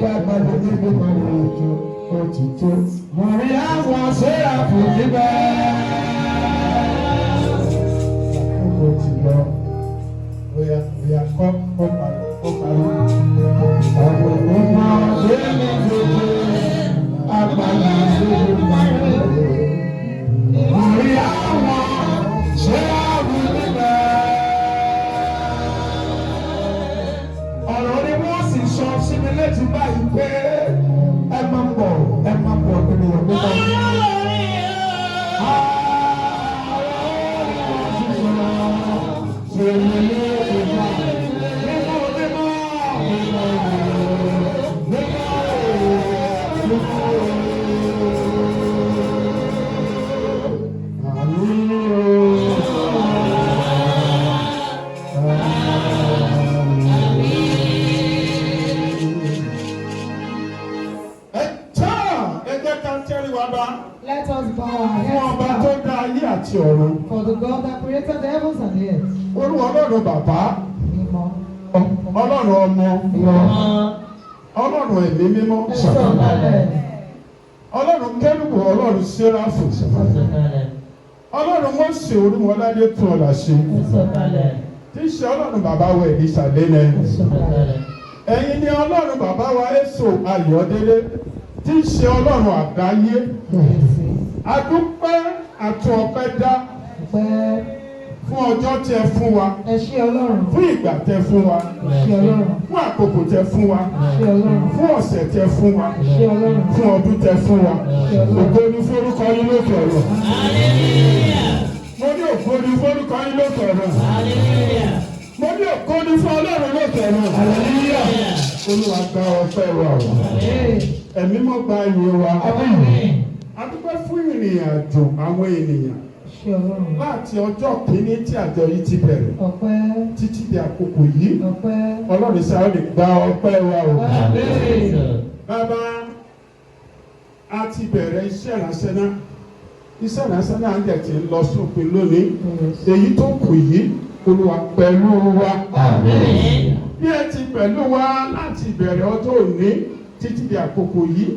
ká gbàgbé níbi mọ̀rẹ́ ètò òtítọ́. Mọ̀rẹ́ àwọn sẹ́yà fún níbẹ̀. Ó ti lọ. Oya kọ́ ó parí. Àwọn ènìyàn ṣe é ní gbogbo àgbàlá ìṣòro mọ̀rẹ́. Mọ̀rẹ́ àwọn sẹ́yà fún níbẹ̀. Ọ̀rọ̀ ni wọ́n sì sọ sí mi létí báyìí pé ẹ máa ń bọ̀ ènìyàn gbogbo. Let us bow our Fún ọba heads tó down dá ayé àti ọ̀run. for the God that created the heavens and the earth. Olúwa Ọlọ́run bàbá, Mímọ́. Ọlọ́run ọmọ, Ọlọ́run ẹ̀mí mímọ́, Sọ̀kalẹ̀. Ọlọ́run kẹ́rùbù, Ọlọ́run séráfù, Ọlọ́run Mósè Olúmọládé tún ọ̀là ṣe. Tí í ṣe Ọlọ́run bàbá wa Èlíṣà lẹ́nẹ̀. Ẹ̀yin ni Ọlọ́run bàbá wa Èso Ayọ̀délé. Tí í ṣe Ọlọ́run àgbáyé. Adúpẹ́ àti ọpẹ́ dá fún ọjọ́ tí ẹ fún wa, Ẹ ṣé Ọlọ́run. fún ìgbà tẹ fún wa, Ẹ ṣé Ọlọ́run. fún àkókò tẹ fún wa, Ẹ ṣé Ọlọ́run. fún ọ̀sẹ̀ tẹ fún wa, Ẹ ṣé Ọlọ́run. fún ọdún tẹ fún wa. Ẹ ṣé Ọlọ́run. Ògo ni forúkọ yín lókè ọ̀run. Mo ní ògo ni forúkọ yín lókè ọ̀run. Mo ní ògo ni fún Ọlọ́run lókè ọ̀run. Olúwa gba ọpẹ́ wa o. Ẹ̀mí mọ́ gba ìyìn wa. A dúpẹ́ fún ìrìn àjò àwọn ènìyàn Ẹ ṣé Ọlọ́run. láti ọjọ́ kìíní tí àjọ yìí ti bẹ̀rẹ̀ Ọpẹ́. títí di àkókò yìí. Ọpẹ́. Ọlọ́run sáré lè gba ọpẹ́ wa o. Bàbá, a ti bẹ̀rẹ̀ iṣẹ́ ìránṣẹ́ náà. Iṣẹ́ ìránṣẹ́ náà ń jẹ́ kí n lọ sópin lónìí. Èyí tó kù yìí, Olúwa pẹ̀lú wa. Bí ẹ ti pẹ̀lú wa láti ìbẹ̀rẹ̀ ọjọ́ òní títí di àkókò yìí.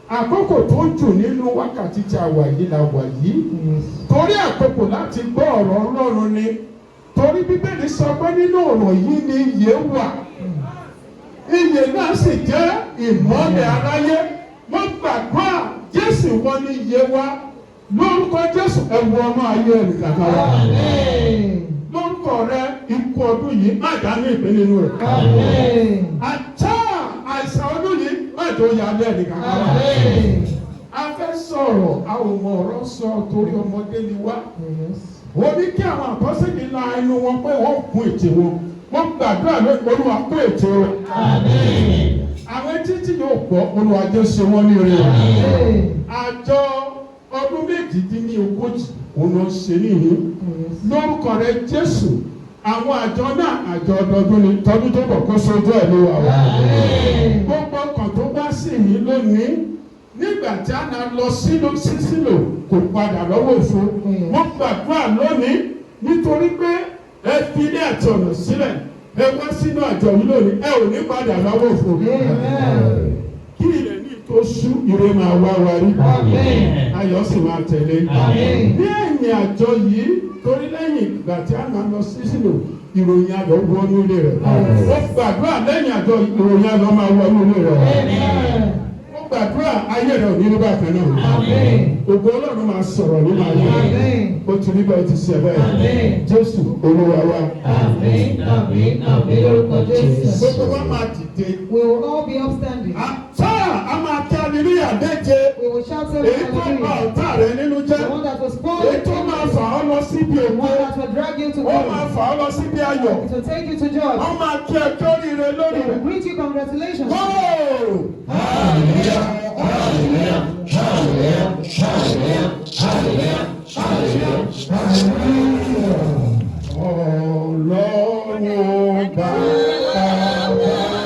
Àkókò tó jù nínú wákàtí tí a wà yìí la wà yìí. Torí àkókò láti gbọ́ ọ̀rọ̀ Ọlọ́run ni. Torí Bíbélì sọ pé nínú ọ̀rọ̀ yìí ni ìyè wà. Ìyè náà sì jẹ́ ìmọ́lẹ̀ aráyé. Wọ́n gbàgbọ́ Jésù wọn ní ìyè wa. Lórúkọ Jésù ẹ̀wù ọmọ ayé ẹnìkàkà wa. Lórúkọ rẹ ikú ọdún yìí má dá ní ìpín nínú rẹ̀. Àtá àìsàn ọdún yìí má tó yà á lẹ́ ẹnìkàkà wa. A fẹ́ sọ̀rọ̀ a ò mọ ọ̀rọ̀ sọ torí ọmọdé ni wá. Ó ní kí àwọn àpọ́sẹ̀lì la ẹnu wọn pé wọ́n kún ètè wọn. Wọ́n gbàdúrà lórí Olúwa kún ètè wọn. Àwọn títí yóò gbọ́ Olúwa jẹ́ ṣe wọ́n ní orí rẹ̀. Àjọ ọdún méjìdínlógójì òun ló ń ṣe nìyí. Lórúkọ rẹ̀ Jésù. Àwọn àjọ náà àjọ ọdọọdún ni tọdún tó bọ̀ kó sojú ẹ̀ ló wà wá. Gbogbo ọkàn tó bá sì yí lónìí. Nígbà tí a náà lọ sílò kò padà lọ́wọ́ òfo. Wọ́n gbàdúrà lónìí nítorí pé ẹ fi ilé àti ọ̀nà sílẹ̀. Ẹ wá sínú àjọ yìí lónìí. Ẹ ò ní padà lọ́wọ́ òfo. Kí ilẹ̀ ní tó ṣú ire máa wá wa rí. Ayọ̀ sì máa tẹ̀lé. Ní ẹ̀yìn àjọ yìí torí lẹ́yìn ìgbà tí a náà lọ sílò ìròyìn ayọ̀ wọnú ilé rẹ̀. Wọ́n gbàdúrà lẹ́yìn àjọ ìròyìn ayọ̀ máa wọnú ilé rẹ̀. Gbàdúrà ayé rẹ̀ ò ní nígbà kan náà. Ògo Ọlọ́run máa sọ̀rọ̀ nínú ayé. Ó ti rí bẹ́ẹ̀ ti ṣe bẹ́ẹ̀. Jésù Olúwa wa. Gbogbo wa máa dìde. We will all be upstanding. Àtá a máa kí hallelujah méje. We will shout seven Èyí tó bá hallelujah. ọ̀tá rẹ̀ nínú jẹ́. The one that was Èyí spoiled. tó máa fà ọ́ lọ síbi The ògo. one that will drag you to Ó máa glory. fà ọ́ lọ síbi ayọ̀. It will take you to joy. Wọ́n máa kí ẹjọ́ rire lórí They will rẹ̀. greet you congratulations. Whoa! Hallelujah! Hallelujah! Hallelujah! Hallelujah! Hallelujah! Hallelujah! Hallelujah! Ọlọ́run bá wa.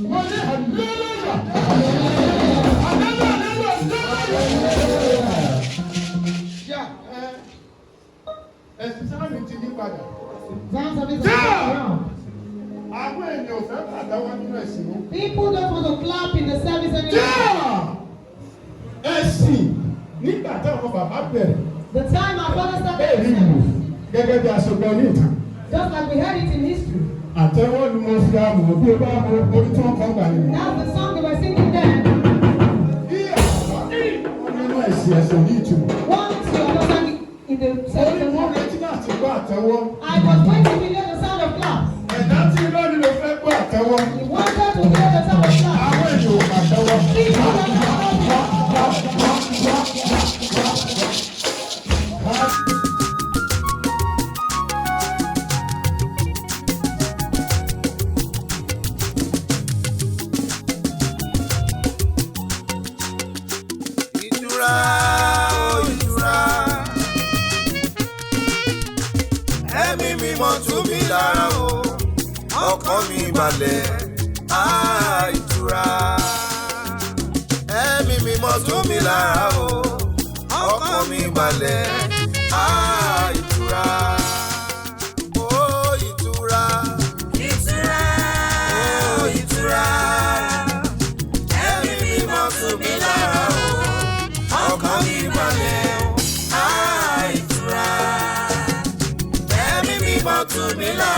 Mo ní hallelujah. Hallelujah. Yeah, ẹ̀sìn sáàmì ti yí padà. Dance of it is Yeah. around. Àwọn èèyàn ò fẹ́ pàdáwọ́ nínú ẹ̀sìn wọn. People don't want to clap in the service anymore. Yeah. Ẹ̀sìn nígbà táwọn bàbá bẹ̀rẹ̀. The time our father started Èyí the wò service, gẹ́gẹ́ bí aṣọ́gbọ́n ní ìtàn. just like we heard it in history. Àtẹ́wọ́ ni mo fi àmọ̀ bí o bá mọ orí tí wọ́n kọ́ gbà nínú. That's the song they were singing then. Bí àwa nínú ẹ̀sìn ní ìtumọ̀. Once you understand in the Orí service, wọn retí láti gbọ́ àtẹ́wọ́. I was waiting to hear the sound of claps. Ẹ̀dá tí lónìí ló fẹ́ gbọ́ àtẹ́wọ́. He wanted to hear the sound of claps. Àwọn èèyàn ò pàtẹ́wọ́. People don't know. Ìtura, ìtura, ẹ̀mí mímọ́ tú mi lára o, ọkàn mi balẹ̀, ìtura, ẹ̀mí mímọ́ tú mi lára o, ọkàn mi balẹ̀, ìtura, ìtura, ìtura, ìtura, ẹ̀mí mímọ́ tú mi lára o. Ọkàn mi balẹ̀, ìtura, ẹ̀mí mímọ́ tú mi lára.